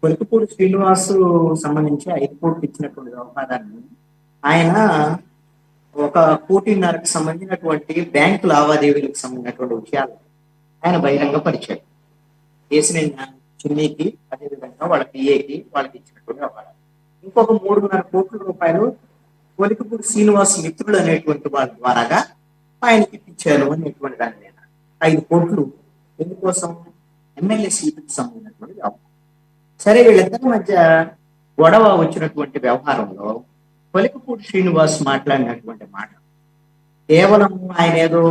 కొలికపూడి శ్రీనివాసు సంబంధించి 5 కోట్లు ఇచ్చినటువంటి వ్యవహారాన్ని ఆయన ఒక 1.5 కోటికి సంబంధించినటువంటి బ్యాంకు లావాదేవీలకు సంబంధించినటువంటి విషయాలు ఆయన బహిరంగపరిచాడు. చేసిన చిన్నికి, అదేవిధంగా వాళ్ళ పిఏకి వాళ్ళకి ఇచ్చినటువంటి వ్యవహారం. ఇంకొక 3.5 కోట్ల రూపాయలు కొలికపూడి శ్రీనివాస్ మిత్రులు అనేటువంటి వాళ్ళ ద్వారాగా ఆయనకి ఇప్పించారు అనేటువంటి దాని మీద 5 కోట్లు ఎందుకోసం? ఎమ్మెల్యే సీటుకు సంబంధించినటువంటి వ్యవహారం. సరే, వీళ్ళిద్దరి మధ్య గొడవ వచ్చినటువంటి వ్యవహారంలో కొలికపూడి శ్రీనివాస్ మాట్లాడినటువంటి మాట కేవలం ఆయన ఏదో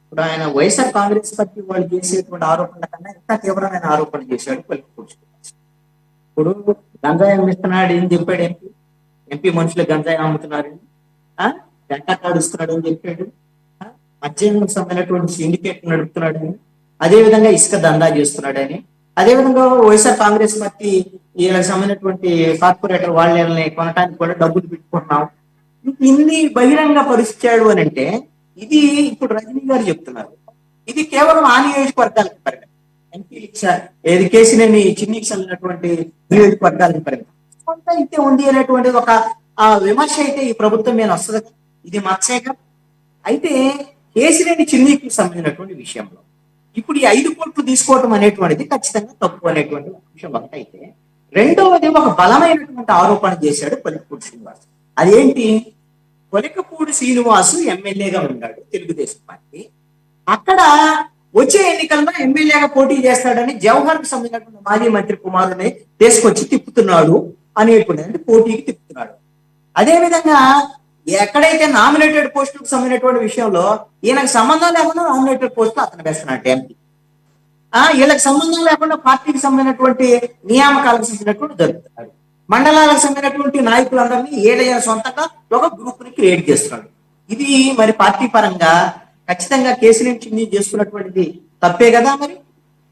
ఇప్పుడు ఆయన వైఎస్ఆర్ కాంగ్రెస్ పార్టీ వాళ్ళు చేసేటువంటి ఆరోపణల కన్నా ఇంకా తీవ్రమైన ఆరోపణలు చేశాడు కొలికపూడి శ్రీనివాస్. ఇప్పుడు గంజాయి అమ్మిస్తున్నాడు ఏం చెప్పాడు? ఎంపీ మనుషులు గంజాయి అమ్ముతున్నారని, వెంట కాడుస్తున్నాడు అని చెప్పాడు. మద్యం సంబంధించినటువంటి సిండికేట్ నడుపుతున్నాడని, అదేవిధంగా ఇసుక దందా చేస్తున్నాడని, అదేవిధంగా వైఎస్ఆర్ కాంగ్రెస్ పార్టీ వీళ్ళకి సంబంధించినటువంటి కార్పొరేటర్ వాళ్ళని కొనడానికి కూడా డబ్బులు పెట్టుకుంటున్నాం. ఇన్ని బహిరంగ పరిచాడు అని అంటే ఇది ఇప్పుడు రజనీ గారు చెప్తున్నారు. ఇది కేవలం ఆ నియోజకవర్గాలకు పరిమితం. ఎంపీ ఏది కేసినేని చిన్నికి సంబంధించినటువంటి నియోజకవర్గాలకు పరిమితం. కొంత అయితే ఉంది అనేటువంటి ఒక విమర్శ అయితే ఈ ప్రభుత్వం మీద వస్తుంది. ఇది మత్సేగా. అయితే కేసినేని చిన్నికి సంబంధించినటువంటి విషయంలో ఇప్పుడు ఈ 5 కోట్లు తీసుకోవటం అనేటువంటిది ఖచ్చితంగా తప్పు అనేటువంటి విషయం ఒకటైతే, రెండవది ఒక బలమైనటువంటి ఆరోపణ చేశాడు కొలికపూడి శ్రీనివాస్. అదేంటి? కొలికపూడి శ్రీనివాసు ఎమ్మెల్యేగా ఉన్నాడు తెలుగుదేశం పార్టీ. అక్కడ వచ్చే ఎన్నికల్లో ఎమ్మెల్యేగా పోటీ చేస్తాడని జవహర్ కు సంబంధించినటువంటి మాజీ మంత్రి కుమారుని తీసుకొచ్చి తిప్పుతున్నాడు అనేటువంటి పోటీకి తిప్పుతున్నాడు. అదేవిధంగా ఎక్కడైతే నామినేటెడ్ పోస్టులకు సంబంధించినటువంటి విషయంలో ఈయనకు సంబంధం లేకుండా నామినేటెడ్ పోస్టులు అతను వేస్తున్నాడు ఎంపీ. వీళ్ళకి సంబంధం లేకుండా పార్టీకి సంబంధించినటువంటి నియామకాలకు సంబంధించినటువంటి జరుపుతున్నాడు. మండలాలకు సంబంధించినటువంటి నాయకులందరినీ ఏడైనా సొంతంగా ఒక గ్రూప్ ని క్రియేట్ చేస్తున్నాడు. ఇది మరి పార్టీ పరంగా ఖచ్చితంగా కేసుని చిన్ని చేసుకున్నటువంటిది తప్పే కదా. మరి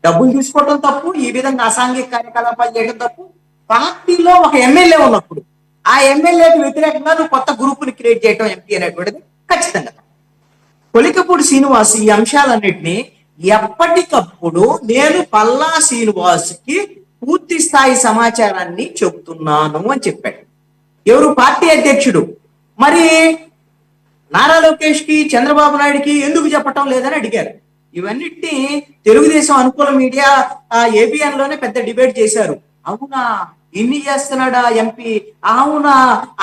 డబ్బులు తీసుకోవడం తప్పు, ఈ విధంగా అసాంఘిక కార్యకలాపాలు చేయడం తప్పు. పార్టీలో ఒక ఎమ్మెల్యే ఉన్నప్పుడు ఆ ఎమ్మెల్యేకి వ్యతిరేకంగా నువ్వు కొత్త గ్రూప్ ని క్రియేట్ చేయడం ఎంపీ అనేటువంటిది ఖచ్చితంగా. కొలికపూడి శ్రీనివాస్ ఈ అంశాలన్నింటినీ ఎప్పటికప్పుడు నేను పల్లా శ్రీనివాస్కి పూర్తి స్థాయి సమాచారాన్ని చెబుతున్నాను అని చెప్పాడు. ఎవరు? పార్టీ అధ్యక్షుడు. మరి నారా లోకేష్ కి, చంద్రబాబు నాయుడుకి ఎందుకు చెప్పటం లేదని అడిగారు. ఇవన్నిటిని తెలుగుదేశం అనుకూల మీడియా ఏబిఎన్ లోనే పెద్ద డిబేట్ చేశారు. అవునా, ఇన్ని చేస్తున్నాడా ఎంపీ, అవునా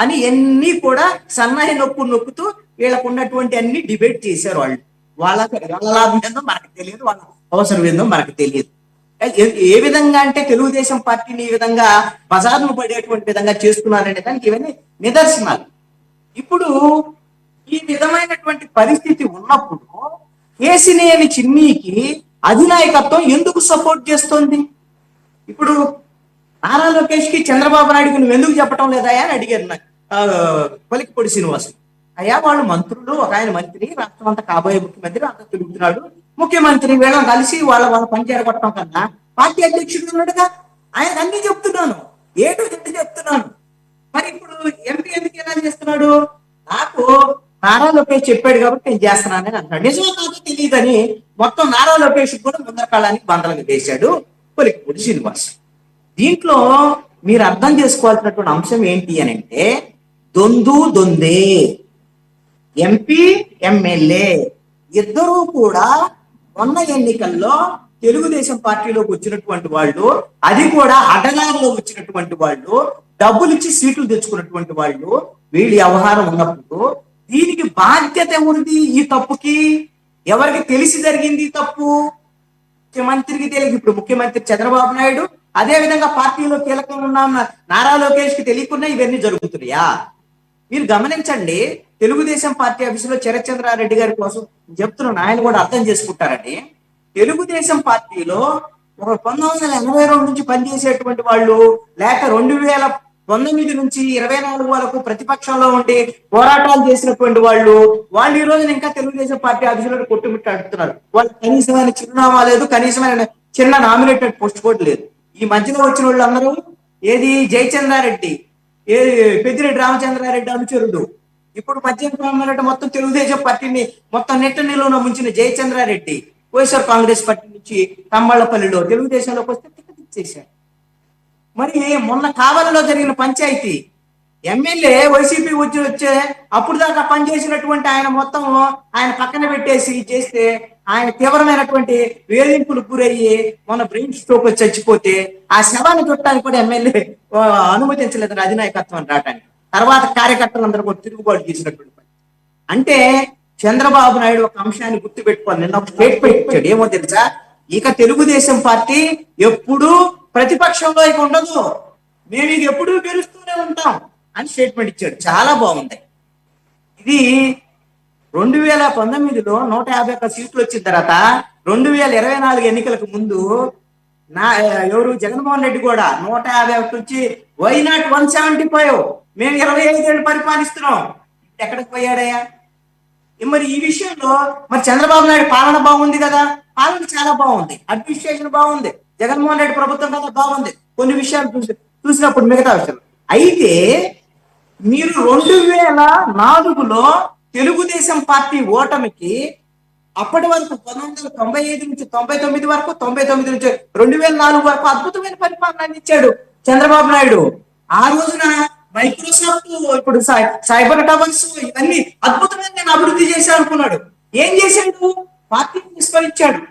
అని ఎన్ని కూడా సన్నాయి నొక్కుతూ వీళ్ళకు ఉన్నటువంటి అన్ని డిబేట్ చేశారు. వాళ్ళ లాభం ఏందో మనకు తెలియదు, వాళ్ళ అవసరం ఏందో మనకు తెలియదు. ఏ విధంగా అంటే తెలుగుదేశం పార్టీని ఈ విధంగా బజార్ను పడేటువంటి విధంగా చేస్తున్నారనే దానికి ఇవన్నీ నిదర్శనాలు. ఇప్పుడు ఈ విధమైనటువంటి పరిస్థితి ఉన్నప్పుడు కేసినేని చిన్నికి అధినాయకత్వం ఎందుకు సపోర్ట్ చేస్తుంది? ఇప్పుడు నారా లోకేష్ కి, చంద్రబాబు నాయుడుకి నువ్వు ఎందుకు చెప్పటం లేదా అని అడిగారు నాకు కొలికపూడి శ్రీనివాస్. అయ్యా, వాళ్ళు మంత్రులు, ఒక ఆయన మంత్రి, రాష్ట్రం అంతా కాబోయే ముఖ్యమంత్రి, అంతా తిరుగుతున్నాడు. ముఖ్యమంత్రి వీళ్ళని కలిసి వాళ్ళ పని చేరగొట్టడం కన్నా పార్టీ అధ్యక్షుడు ఉన్నాడుగా, ఆయన అన్ని చెప్తున్నాను, ఏటో చెప్తున్నాను. మరి ఇప్పుడు ఎంపీ ఎందుకు ఎలా చేస్తున్నాడు? నాకు నారా లోకేష్ చెప్పాడు కాబట్టి నేను చేస్తున్నానని అంటాడు. నిజమో కాదో తెలియదని మొత్తం నారా లోకేష్ కూడా ముందర కాలానికి బంధలకు వేశాడు కొలికపూడి శ్రీనివాస్. దీంట్లో మీరు అర్థం చేసుకోవాల్సినటువంటి అంశం ఏంటి అని అంటే, దొందే. ఎంపీ, ఎమ్మెల్యే ఇద్దరూ కూడా మొన్న ఎన్నికల్లో తెలుగుదేశం పార్టీలోకి వచ్చినటువంటి వాళ్ళు, అది కూడా అడ్డదారిలో వచ్చినటువంటి వాళ్ళు, డబ్బులు ఇచ్చి సీట్లు తెచ్చుకున్నటువంటి వాళ్ళు. వీళ్ళ వ్యవహారం ఉన్నప్పుడు దీనికి బాధ్యత ఎవరిది? ఈ తప్పుకి ఎవరికి తెలిసి జరిగింది తప్పు? ముఖ్యమంత్రికి తెలియదు. ఇప్పుడు ముఖ్యమంత్రి చంద్రబాబు నాయుడు, అదే విధంగా పార్టీలో కీలకంగా ఉన్న నారా లోకేష్ కి తెలియకుండా ఇవన్నీ జరుగుతున్నాయా? మీరు గమనించండి. తెలుగుదేశం పార్టీ ఆఫీసులో చరచంద్రారెడ్డి గారి కోసం చెప్తున్నాను, ఆయన కూడా అర్థం చేసుకుంటారని. తెలుగుదేశం పార్టీలో ఒక 1982 నుంచి పనిచేసేటువంటి వాళ్ళు, లేక 2019 నుంచి 24 వరకు ప్రతిపక్షంలో ఉండి పోరాటాలు చేసినటువంటి వాళ్ళు ఈ రోజున ఇంకా తెలుగుదేశం పార్టీ ఆఫీసులో కొట్టుమిట్టాడుతున్నారు. వాళ్ళు కనీసమైన చిరునామా లేదు, కనీసమైన చిన్న నామినేటెడ్ పోస్ట్ కూడా లేదు. ఈ మధ్యలో వచ్చిన వాళ్ళు అందరూ ఏది జయచంద్రారెడ్డి, ఏది పెద్దిరెడ్డి రామచంద్రారెడ్డి అనుచరుడు. ఇప్పుడు మధ్య మొత్తం తెలుగుదేశం పార్టీని మొత్తం నెట్ట నిలువన ముంచిన జయచంద్రారెడ్డి వైఎస్ఆర్ కాంగ్రెస్ పార్టీ నుంచి తమ్మళ్లపల్లిలో తెలుగుదేశంలోకి వస్తే టికెట్ ఇచ్చేశారు. మరి మొన్న కావలిలో జరిగిన పంచాయతీ ఎమ్మెల్యే వైసీపీ వచ్చే అప్పుడు దాకా పనిచేసినటువంటి ఆయన మొత్తం ఆయన పక్కన పెట్టేసి చేస్తే ఆయన తీవ్రమైనటువంటి వేధింపులకు గురయ్యి మొన్న బ్రెయిన్ స్ట్రోక్ వచ్చి చచ్చిపోతే ఆ శవాన్ని చుట్టానికి కూడా ఎమ్మెల్యే అనుమతించలేదు అధినాయకత్వం రావడానికి. తర్వాత కార్యకర్తలందరూ కూడా తిరుగుబాటు చేసినటువంటి పని. అంటే చంద్రబాబు నాయుడు ఒక అంశాన్ని గుర్తుపెట్టుకోవాలి. నిన్న ఒక స్టేట్మెంట్ ఇచ్చాడు, ఏమో తెలుసా? ఇక తెలుగుదేశం పార్టీ ఎప్పుడూ ప్రతిపక్షంలో ఇక ఉండదు, మేము ఇక ఎప్పుడూ గెలుస్తూనే ఉంటాం అని స్టేట్మెంట్ ఇచ్చాడు. చాలా బాగుంది. ఇది 2019లో 151 సీట్లు వచ్చిన తర్వాత 2024 ఎన్నికలకు ముందు ఎవరు జగన్మోహన్ రెడ్డి కూడా 151 వచ్చి వై నాట్ 175, మేము 25 ఏళ్ళు పరిపాలిస్తున్నాం, ఎక్కడికి పోయాడయ్యా? మరి ఈ విషయంలో మరి చంద్రబాబు నాయుడు పాలన బాగుంది కదా, పాలన చాలా బాగుంది, అడ్మినిస్ట్రేషన్ బాగుంది, జగన్మోహన్ రెడ్డి ప్రభుత్వం కదా బాగుంది కొన్ని విషయాలు చూసినప్పుడు మిగతా విషయాలు. అయితే మీరు 2004లో తెలుగుదేశం పార్టీ ఓటమికి అప్పటి వరకు 1995 నుంచి 99 వరకు, 99 నుంచి 2004 వరకు అద్భుతమైన పరిపాలన అందించాడు చంద్రబాబు నాయుడు. ఆ రోజున మైక్రోసాఫ్ట్, ఇప్పుడు సైబర్ టవర్స్, ఇవన్నీ అద్భుతమైన నేను అభివృద్ధి చేశాను అనుకున్నాడు. ఏం చేశాడు? పార్టీని విస్మరించాడు,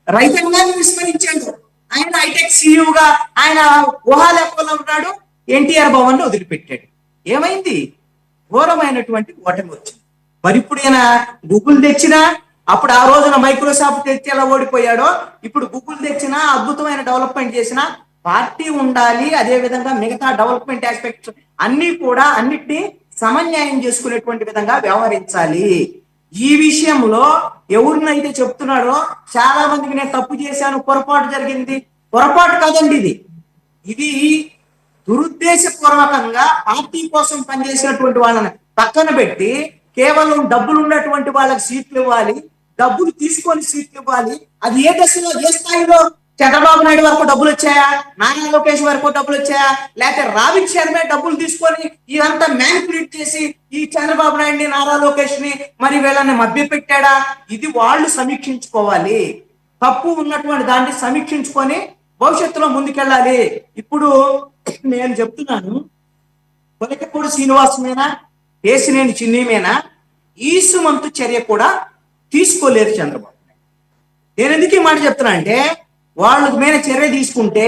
రైతాంగాన్ని విస్మరించాడు. ఆయన హైటెక్ సీఈఓగా ఆయన ఊహాలేఖలో ఉన్నాడు, ఎన్టీఆర్ భవన్ వదిలిపెట్టాడు. ఏమైంది? ఘోరమైనటువంటి ఓటమి వచ్చింది. మరి ఇప్పుడు ఈయన గూగుల్ తెచ్చినా, అప్పుడు ఆ రోజున మైక్రోసాఫ్ట్ తెచ్చి ఎలా ఓడిపోయాడో ఇప్పుడు గూగుల్ తెచ్చినా, అద్భుతమైన డెవలప్మెంట్ చేసినా పార్టీ ఉండాలి. అదే విధంగా మిగతా డెవలప్మెంట్ ఆస్పెక్ట్స్ అన్ని కూడా అన్నిటినీ సమన్వయం చేసుకునేటువంటి విధంగా వ్యవహరించాలి. ఈ విషయంలో ఎవరినైతే చెప్తున్నాడో చాలా మందికి నేను తప్పు చేశాను, పొరపాటు జరిగింది, పొరపాటు కాదండి ఇది. ఇది దురుద్దేశపూర్వకంగా పార్టీ కోసం పనిచేసినటువంటి వాళ్ళని పక్కన పెట్టి కేవలం డబ్బులు ఉన్నటువంటి వాళ్ళకి సీట్లు ఇవ్వాలి, డబ్బులు తీసుకొని సీట్లు ఇవ్వాలి. అది ఏ దశలో, ఏ స్థాయిలో? చంద్రబాబు నాయుడు వరకు డబ్బులు వచ్చాయా? నారా లోకేష్ వరకు డబ్బులు వచ్చాయా? లేకపోతే రాబిన్ శర్మే డబ్బులు తీసుకొని ఇదంతా మ్యానిపులేట్ చేసి ఈ చంద్రబాబు నాయుడిని, నారా లోకేష్ ని, మరి వీళ్ళని మభ్య పెట్టాడా? ఇది వాళ్ళు సమీక్షించుకోవాలి. తప్పు ఉన్నటువంటి దాన్ని సమీక్షించుకొని భవిష్యత్తులో ముందుకెళ్ళాలి. ఇప్పుడు నేను చెప్తున్నాను, కొలికపూడి శ్రీనివాసమేనా, కేసినేని చిన్నీమేనా, ఈసుమంతు చర్య కూడా తీసుకోలేదు చంద్రబాబు. నేను ఎందుకు ఈ మాట చెప్తున్నా అంటే, వాళ్ళ మీద చర్య తీసుకుంటే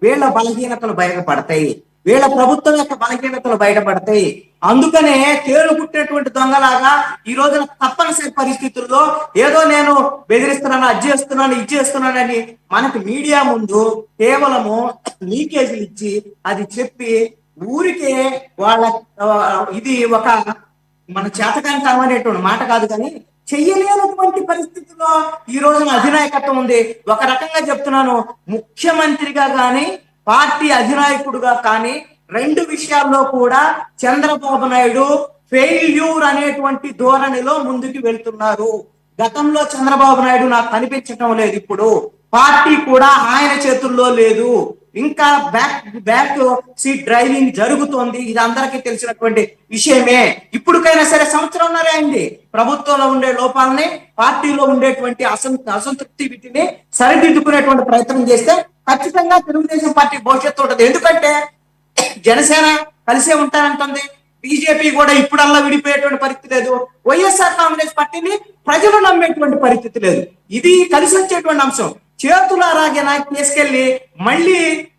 వీళ్ళ బలహీనతలు బయటపడతాయి, వీళ్ళ ప్రభుత్వం యొక్క బలహీనతలు బయటపడతాయి. అందుకనే తేలు పుట్టినటువంటి దొంగలాగా ఈ రోజున తప్పనిసరి పరిస్థితుల్లో ఏదో నేను బెదిరిస్తున్నాను, అది చేస్తున్నాను, ఇది చేస్తున్నానని మనకు మీడియా ముందు కేవలము లీకేజీలు ఇచ్చి అది చెప్పి ఊరికే వాళ్ళ ఇది ఒక మన చేతకానితనం అనేటువంటి మాట కాదు, కానీ చెయ్యలేనటువంటి పరిస్థితుల్లో ఈ రోజున అధినాయకత్వం ఉంది. ఒక రకంగా చెప్తున్నాను, ముఖ్యమంత్రిగా కానీ పార్టీ అధినాయకుడుగా కానీ రెండు విషయాల్లో కూడా చంద్రబాబు నాయుడు ఫెయిల్యూర్ అనేటువంటి ధోరణిలో ముందుకు వెళ్తున్నారు. గతంలో చంద్రబాబు నాయుడు నాకు కనిపించటం లేదు, ఇప్పుడు పార్టీ కూడా ఆయన చేతుల్లో లేదు, ఇంకా బ్యాక్ సీట్ డ్రైవింగ్ జరుగుతోంది. ఇది అందరికీ తెలిసినటువంటి విషయమే. ఇప్పటికైనా సరే సంవత్సరంన్నర అయింది, ప్రభుత్వంలో ఉండే లోపాలని, పార్టీలో ఉండేటువంటి అసంతృప్తి వీటిని సరిదిద్దుకునేటువంటి ప్రయత్నం చేస్తే ఖచ్చితంగా తెలుగుదేశం పార్టీ భవిష్యత్తు ఉంటుంది. ఎందుకంటే జనసేన కలిసే ఉంటానంటుంది, బీజేపీ కూడా ఇప్పుడల్లా విడిపోయేటువంటి పరిస్థితి లేదు, వైఎస్ఆర్ కాంగ్రెస్ పార్టీని ప్రజలు నమ్మేటువంటి పరిస్థితి లేదు. ఇది కలిసి వచ్చేటువంటి అంశం. చేతులారాగిన తీసుకెళ్లి మళ్ళీ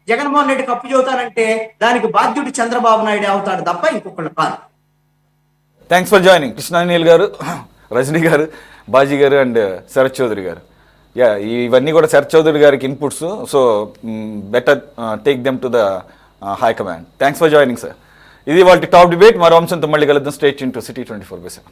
జగన్మోహన్ రెడ్డికి అప్పు చెబుతారంటే దానికి బాధ్యుడు చంద్రబాబు నాయుడు అవుతాడు తప్ప ఇంకొకళ్ళు కాదు. థ్యాంక్స్ ఫర్ జాయినింగ్ కృష్ణానీల్ గారు, రజనీ గారు, బాజీ గారు అండ్ శరత్ చౌదరి గారు. ఇవన్నీ కూడా శరత్ చౌదరి గారికి inputs, so better take them to the high command. Thanks for joining sir. ఇది వాళ్ళ టాప్ డిబేట్. మరో అంశంతో మళ్ళీ కలుద్దాం. Stay tune to city 24/7.